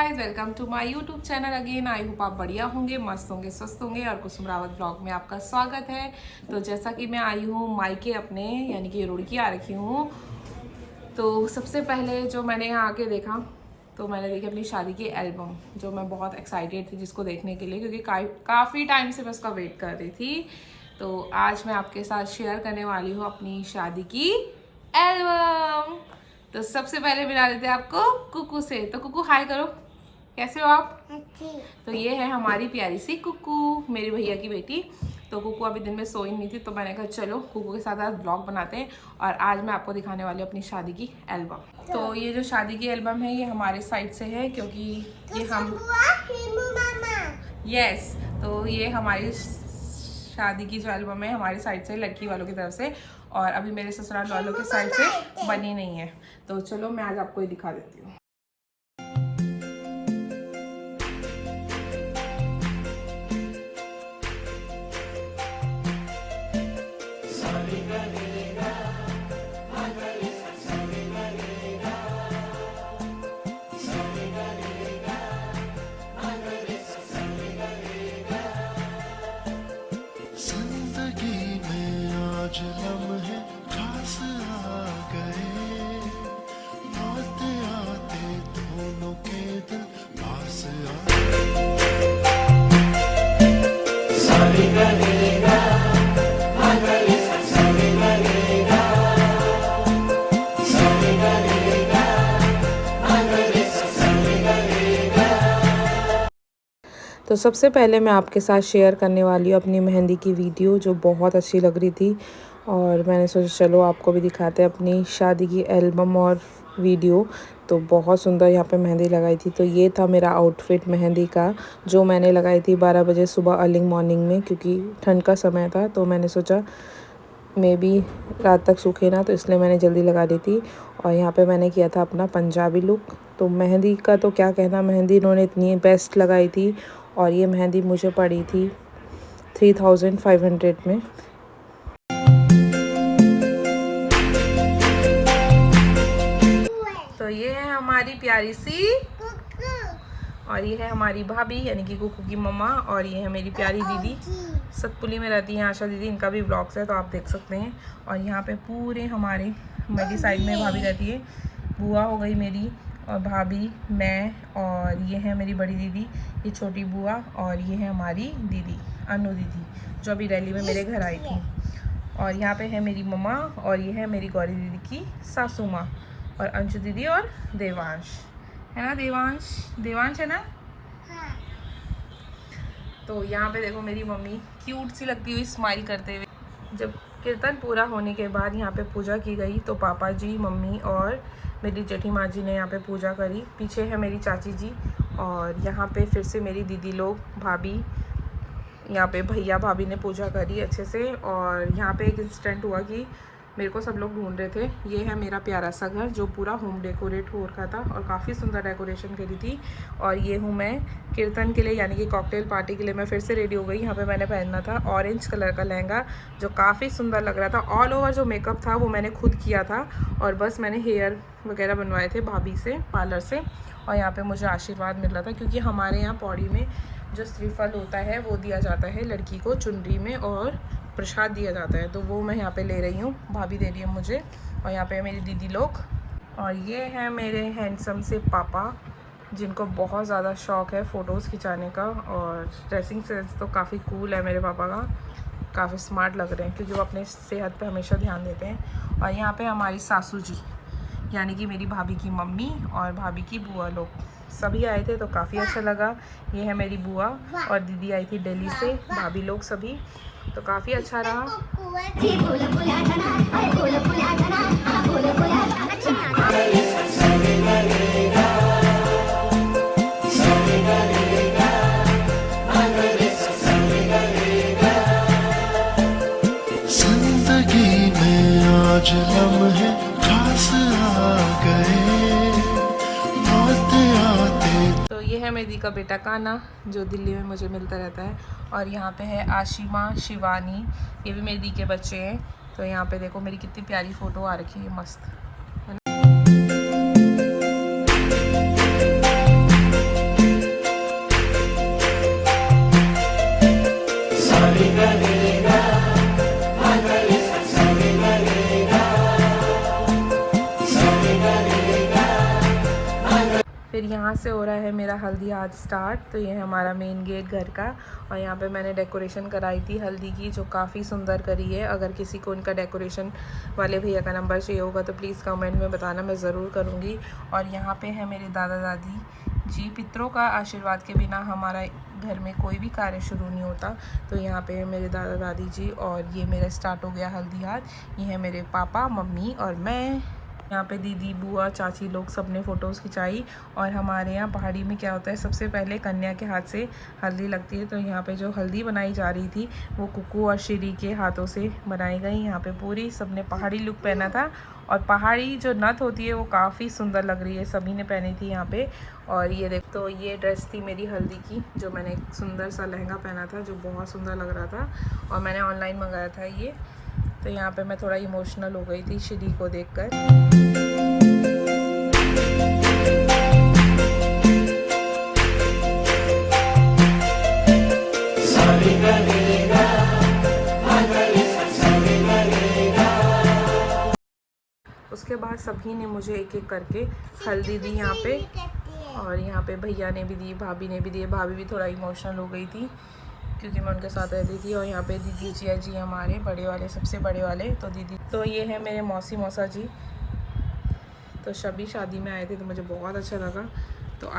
Guys, welcome to my YouTube channel again. I hope आप बढ़िया होंगे, मस्त होंगे, स्वस्थ होंगे। और कुसुम रावत ब्लॉग में आपका स्वागत है। तो जैसा कि मैं आई हूँ मायके अपने, यानी कि रुड़की आ रखी हूँ। तो सबसे पहले जो मैंने यहाँ आके देखा, तो मैंने देखी अपनी शादी की एल्बम, जो मैं बहुत एक्साइटेड थी जिसको देखने के लिए, क्योंकि काफ़ी टाइम से मैं उसका वेट कर रही थी। तो आज मैं आपके साथ शेयर करने वाली हूँ अपनी शादी की एल्बम। तो सबसे पहले मिला देते हैं आपको कुकू से। तो कुकू हाय करो, कैसे हो आप? तो ये है हमारी प्यारी सी कुकू, मेरी भैया की बेटी। तो कुकू अभी दिन में सोई नहीं थी, तो मैंने कहा चलो कुकू के साथ आज ब्लॉग बनाते हैं। और आज मैं आपको दिखाने वाली हूँ अपनी शादी की एल्बम। तो ये जो शादी की एल्बम है ये हमारे साइड से है, क्योंकि ये हम यस, तो ये हमारी शादी की जो एल्बम है हमारी साइड से, लड़की वालों की तरफ से। और अभी मेरे ससुराल वालों के साइड से बनी नहीं है। तो चलो मैं आज आपको ये दिखा देती हूँ। तो सबसे पहले मैं आपके साथ शेयर करने वाली हूँ अपनी मेहंदी की वीडियो, जो बहुत अच्छी लग रही थी। और मैंने सोचा चलो आपको भी दिखाते हैं अपनी शादी की एल्बम और वीडियो। तो बहुत सुंदर यहाँ पे मेहंदी लगाई थी। तो ये था मेरा आउटफिट मेहंदी का, जो मैंने लगाई थी 12 बजे सुबह अर्ली मॉर्निंग में, क्योंकि ठंड का समय था। तो मैंने सोचा मे बी रात तक सूखे ना, तो इसलिए मैंने जल्दी लगा दी थी। और यहाँ पे मैंने किया था अपना पंजाबी लुक। तो मेहंदी का तो क्या कहना, मेहंदी इन्होंने इतनी बेस्ट लगाई थी। और ये मेहंदी मुझे पड़ी थी 3500 में। तो ये है हमारी प्यारी सी, और ये है हमारी भाभी यानी कि कुकू की मम्मा। और ये है मेरी प्यारी दीदी, सतपुली में रहती है आशा दीदी, इनका भी ब्लॉग्स है तो आप देख सकते हैं। और यहाँ पे पूरे हमारे मेरी साइड में भाभी रहती है, बुआ हो गई मेरी, और भाभी, मैं, और ये है मेरी बड़ी दीदी, ये छोटी बुआ, और ये है हमारी दीदी अनु दीदी, जो अभी रैली में मेरे घर आई थी। और यहाँ पे है मेरी मम्मा, और ये है मेरी गौरी दीदी की सासू माँ, और अंशु दीदी और देवांश है ना। देवांश है ना। हाँ। तो यहाँ पे देखो मेरी मम्मी क्यूट सी लगती हुई स्माइल करते हुए। जब कीर्तन पूरा होने के बाद यहाँ पे पूजा की गई, तो पापा जी, मम्मी और मेरी जेठी माँ जी ने यहाँ पे पूजा करी। पीछे है मेरी चाची जी, और यहाँ पे फिर से मेरी दीदी लोग, भाभी, यहाँ पे भैया भाभी ने पूजा करी अच्छे से। और यहाँ पे एक इंसिडेंट हुआ कि मेरे को सब लोग ढूंढ रहे थे। ये है मेरा प्यारा सा घर, जो पूरा होम डेकोरेट हो रखा था और काफ़ी सुंदर डेकोरेशन करी थी। और ये हूँ मैं कीर्तन के लिए, यानी कि कॉकटेल पार्टी के लिए मैं फिर से रेडी हो गई। यहाँ पे मैंने पहनना था ऑरेंज कलर का लहंगा, जो काफ़ी सुंदर लग रहा था। ऑल ओवर जो मेकअप था वो मैंने खुद किया था, और बस मैंने हेयर वगैरह बनवाए थे भाभी से, पार्लर से। और यहाँ पर मुझे आशीर्वाद मिल रहा था, क्योंकि हमारे यहाँ पौड़ी में जो श्रीफल होता है वो दिया जाता है लड़की को चुनरी में, और प्रसाद दिया जाता है। तो वो मैं यहाँ पे ले रही हूँ, भाभी दे रही है मुझे। और यहाँ पे मेरी दीदी लोग, और ये हैं मेरे हैंडसम से पापा, जिनको बहुत ज़्यादा शौक़ है फ़ोटोज़ खिंचाने का। और ड्रेसिंग सेंस तो काफ़ी कूल है मेरे पापा का, काफ़ी स्मार्ट लग रहे हैं, क्योंकि वो अपने सेहत पे हमेशा ध्यान देते हैं। और यहाँ पे हमारी सासू जी, यानी कि मेरी भाभी की मम्मी और भाभी की बुआ लोग सभी आए थे, तो काफ़ी अच्छा लगा। ये है मेरी बुआ, और दीदी आई थी दिल्ली से, भाभी लोग सभी, तो काफ़ी अच्छा रहा। जिंदगी में आज लम्हे खास आ गए, तो ये है मेरी दी का बेटा काना, जो दिल्ली में मुझे मिलता रहता है। और यहाँ पे है आशिमा, शिवानी, ये भी मेरी दी के बच्चे हैं। तो यहाँ पे देखो मेरी कितनी प्यारी फ़ोटो आ रखी है, मस्त है ना। यहाँ से हो रहा है मेरा हल्दी आज स्टार्ट। तो ये है हमारा मेन गेट घर का, और यहाँ पे मैंने डेकोरेशन कराई थी हल्दी की, जो काफ़ी सुंदर करी है। अगर किसी को इनका डेकोरेशन वाले भैया का नंबर चाहिए होगा तो प्लीज़ कमेंट में बताना, मैं ज़रूर करूँगी। और यहाँ पे है मेरे दादा दादी जी। पितरों का आशीर्वाद के बिना हमारा घर में कोई भी कार्य शुरू नहीं होता। तो यहाँ पे है मेरे दादा दादी जी, और ये मेरा स्टार्ट हो गया हल्दी हाथ। ये है मेरे पापा मम्मी और मैं। यहाँ पे दीदी बुआ चाची लोग सब ने फ़ोटोज़ खिंचाई। और हमारे यहाँ पहाड़ी में क्या होता है, सबसे पहले कन्या के हाथ से हल्दी लगती है। तो यहाँ पे जो हल्दी बनाई जा रही थी वो कुकू और श्री के हाथों से बनाई गई। यहाँ पे पूरी सबने पहाड़ी लुक पहना था, और पहाड़ी जो नथ होती है वो काफ़ी सुंदर लग रही है, सभी ने पहनी थी यहाँ पे। और ये देख, तो ये ड्रेस थी मेरी हल्दी की, जो मैंने एक सुंदर सा लहंगा पहना था जो बहुत सुंदर लग रहा था, और मैंने ऑनलाइन मंगाया था ये। तो यहाँ पे मैं थोड़ा इमोशनल हो गई थी श्री को देखकर। उसके बाद सभी ने मुझे एक एक करके हल्दी दी यहाँ पे, और यहाँ पे भैया ने भी दी, भाभी ने भी दी। भाभी भी थोड़ा इमोशनल हो गई थी क्योंकि मैं उनके साथ रहती थी। और यहाँ पे दीदी जिया जी हमारे बड़े वाले, सबसे बड़े वाले, तो दीदी, तो ये है मेरे मौसी मौसा जी। तो सभी शादी में आए थे तो मुझे बहुत अच्छा लगा। तो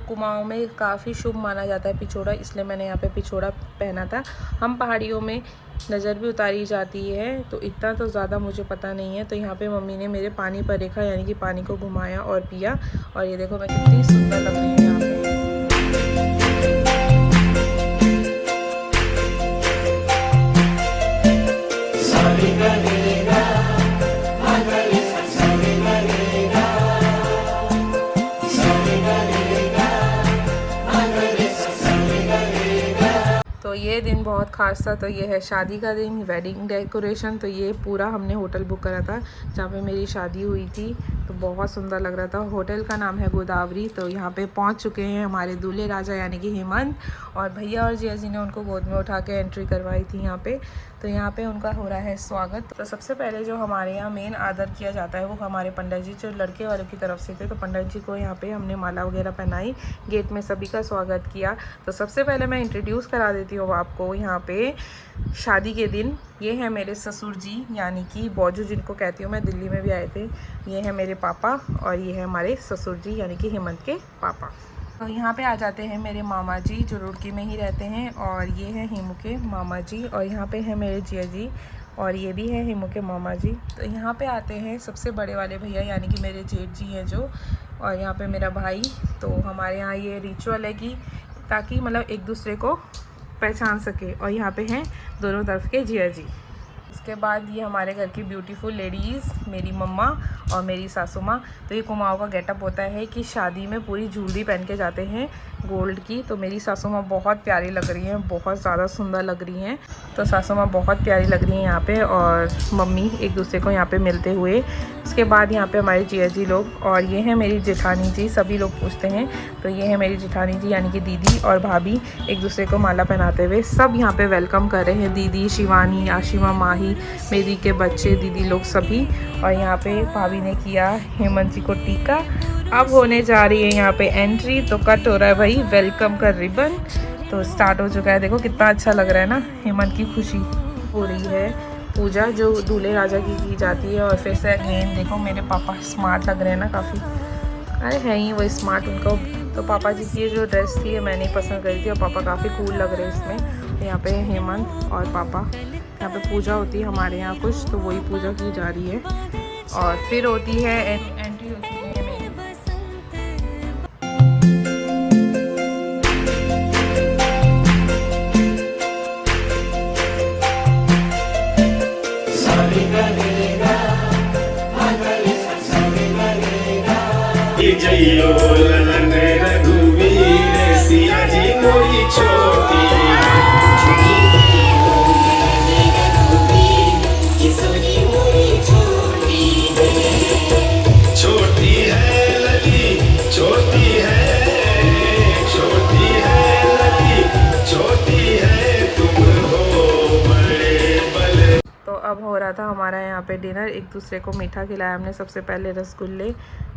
कुमाऊं में काफ़ी शुभ माना जाता है पिछोड़ा, इसलिए मैंने यहाँ पे पिछोड़ा पहना था। हम पहाड़ियों में नज़र भी उतारी जाती है, तो इतना तो ज़्यादा मुझे पता नहीं है। तो यहाँ पे मम्मी ने मेरे पानी पर रेखा यानी कि पानी को घुमाया और पिया, और ये देखो मैं कितनी सुंदर लग रही हूँ यहाँ पे। तो ये दिन बहुत ख़ास था। तो ये है शादी का दिन, वेडिंग डेकोरेशन। तो ये पूरा हमने होटल बुक करा था जहाँ पे मेरी शादी हुई थी, तो बहुत सुंदर लग रहा था। होटल का नाम है गोदावरी। तो यहाँ पे पहुँच चुके हैं हमारे दूल्हे राजा यानी कि हेमंत, और भैया और जिया जी ने उनको गोद में उठा के एंट्री करवाई थी यहाँ पे। तो यहाँ पे उनका हो रहा है स्वागत। तो सबसे पहले जो हमारे यहाँ मेन आदर किया जाता है वो हमारे पंडित जी जो लड़के वालों की तरफ से थे। तो पंडित जी को यहाँ पे हमने माला वगैरह पहनाई, गेट में सभी का स्वागत किया। तो सबसे पहले मैं इंट्रोड्यूस करा देती हूँ आपको यहाँ पे शादी के दिन। ये है मेरे ससुर जी यानी कि बौजू जिनको कहती हूँ मैं, दिल्ली में भी आए थे। ये है मेरे पापा, और ये है हमारे ससुर जी यानी कि हेमंत के पापा। तो यहाँ पे आ जाते हैं मेरे मामा जी जो रुड़की में ही रहते हैं, और ये है हेमू के मामा जी, और यहाँ पे है मेरे जिया जी, और ये भी है हेमू के मामा जी। तो यहाँ पे आते हैं सबसे बड़े वाले भैया यानी कि मेरे जेठ जी हैं जो, और यहाँ पे मेरा भाई। तो हमारे यहाँ ये रिचुअल है कि ताकि मतलब एक दूसरे को पहचान सके। और यहाँ पे हैं दोनों तरफ के जिया जी। उसके बाद ये हमारे घर की ब्यूटीफुल लेडीज़, मेरी मम्मा और मेरी सासू माँ। तो ये कुमाऊँ का गेटअप होता है कि शादी में पूरी ज्वेलरी पहन के जाते हैं गोल्ड की। तो मेरी सासू माँ बहुत प्यारी लग रही हैं, बहुत ज़्यादा सुंदर लग रही हैं। तो सासू माँ बहुत प्यारी लग रही हैं यहाँ पे, और मम्मी एक दूसरे को यहाँ पे मिलते हुए। उसके बाद यहाँ पे हमारे जिया जी लोग, और ये है मेरी जेठानी जी, सभी लोग पूछते हैं। तो ये है मेरी जेठानी जी यानी कि दीदी और भाभी, एक दूसरे को माला पहनाते हुए सब यहाँ पे वेलकम कर रहे हैं। दीदी, शिवानी, आशिमा, माही, मेरी के बच्चे, दीदी लोग सभी। और यहाँ पे भाभी ने किया हेमंत जी को टीका। अब होने जा रही है यहाँ पे एंट्री। तो कट हो रहा है भाई वेलकम का रिबन। तो स्टार्ट हो चुका है, देखो कितना अच्छा लग रहा है ना। हेमंत की खुशी हो रही है, पूजा जो दूल्हे राजा की जाती है। और फिर से अगेन देखो मेरे पापा स्मार्ट लग रहे हैं ना काफ़ी, अरे है ही वो स्मार्ट उनको। तो पापा जी की जो ड्रेस थी मैंने ही पसंद करी थी, और पापा काफ़ी कूल लग रहे हैं इसमें। तो यहाँ पे हेमंत और पापा, यहाँ पे पूजा होती है हमारे यहाँ कुछ, तो वही पूजा की जा रही है। और फिर होती है एंट्री होती है मेरी। जइयो ललन रघुवीर सिया जी मोरी छोटी। अब हो रहा था हमारा यहाँ पे डिनर। एक दूसरे को मीठा खिलाया हमने, सबसे पहले रसगुल्ले।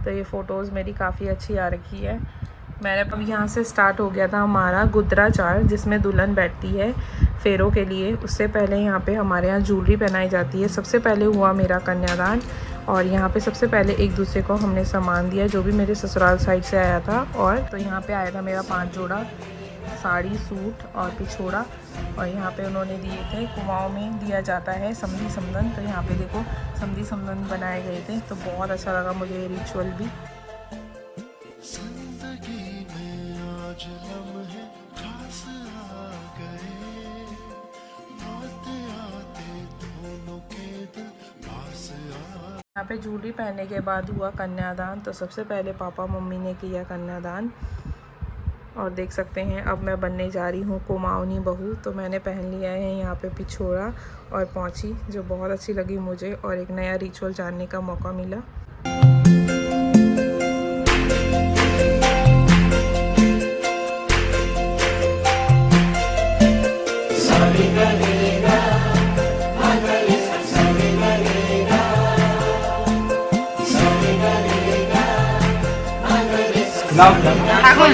तो ये फ़ोटोज़ मेरी काफ़ी अच्छी आ रखी है। मैंने अब यहाँ से स्टार्ट हो गया था हमारा गुदराचार, जिसमें दुल्हन बैठती है फेरों के लिए। उससे पहले यहाँ पे हमारे यहाँ ज्वेलरी पहनाई जाती है। सबसे पहले हुआ मेरा कन्यादान, और यहाँ पे सबसे पहले एक दूसरे को हमने सामान दिया जो भी मेरे ससुराल साइड से आया था। और तो यहाँ पे आया था मेरा 5 जोड़ा साड़ी, सूट और पिछोड़ा। और यहाँ पे उन्होंने दिए थे, कुमाऊँ में दिया जाता है समधी समदन। तो यहाँ पे देखो समधी समदन बनाए गए थे, तो बहुत अच्छा लगा मुझे ये रिचुअल भी। यहाँ पे ज्वेलरी पहनने के बाद हुआ कन्यादान। तो सबसे पहले पापा मम्मी ने किया कन्यादान, और देख सकते हैं अब मैं बनने जा रही हूँ कुमाऊनी बहू। तो मैंने पहन लिया है यहाँ पे पिछोड़ा और पौंची, जो बहुत अच्छी लगी मुझे, और एक नया रिचुअल जानने का मौका मिला। ठाकुर